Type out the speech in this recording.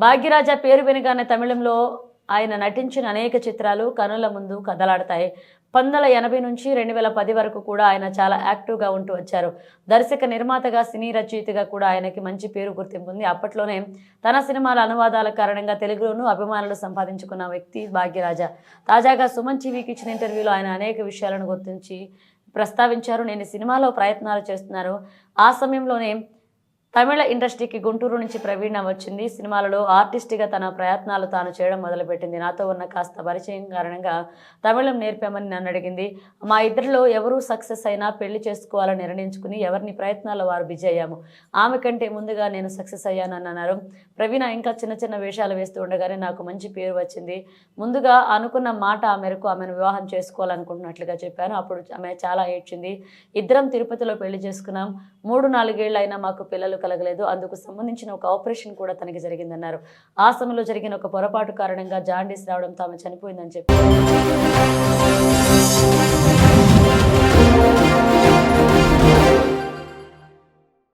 భాగ్యరాజ పేరు వినగానే తమిళంలో ఆయన నటించిన అనేక చిత్రాలు కనుల ముందు కదలాడతాయి. 1980 నుంచి 2010 వరకు కూడా ఆయన చాలా యాక్టివ్గా ఉంటూ వచ్చారు. దర్శక నిర్మాతగా, సినీ రచయితగా కూడా ఆయనకి మంచి పేరు గుర్తింపు ఉంది. అప్పట్లోనే తన సినిమాల అనువాదాల కారణంగా తెలుగులోనూ అభిమానులు సంపాదించుకున్న వ్యక్తి భాగ్యరాజ. తాజాగా సుమన్ టీవీకి ఇచ్చిన ఇంటర్వ్యూలో ఆయన అనేక విషయాలను గుర్తించి ప్రస్తావించారు. నేను సినిమాలో ప్రయత్నాలు చేస్తున్నాను. ఆ సమయంలోనే తమిళ ఇండస్ట్రీకి గుంటూరు నుంచి ప్రవీణ వచ్చింది. సినిమాలలో ఆర్టిస్ట్గా తన ప్రయత్నాలు తాను చేయడం మొదలుపెట్టింది. నాతో ఉన్న కాస్త పరిచయం కారణంగా తమిళం నేర్పామని నన్ను అడిగింది. మా ఇద్దరిలో ఎవరు సక్సెస్ అయినా పెళ్లి చేసుకోవాలని నిర్ణయించుకుని ఎవరిని ప్రయత్నాల్లో వారు బిజీ అయ్యాము. ఆమె కంటే ముందుగా నేను సక్సెస్ అయ్యానని అన్నారు. ప్రవీణ ఇంకా చిన్న చిన్న వేషాలు వేస్తూ ఉండగానే నాకు మంచి పేరు వచ్చింది. ముందుగా అనుకున్న మాట ఆ మేరకు ఆమెను వివాహం చేసుకోవాలనుకుంటున్నట్లుగా చెప్పాను. అప్పుడు ఆమె చాలా ఏడ్చింది. ఇద్దరం తిరుపతిలో పెళ్లి చేసుకున్నాం. 3-4 ఏళ్ళు అయినా మాకు పిల్లలు కలగలేదు. అందుకు సంబంధించిన ఒక ఆపరేషన్ కూడా తనకి జరిగిందన్నారు. ఆ సమయంలో జరిగిన ఒక పొరపాటు కారణంగా జాండీస్ రావడంతో ఆమె చనిపోయిందని చెప్పారు.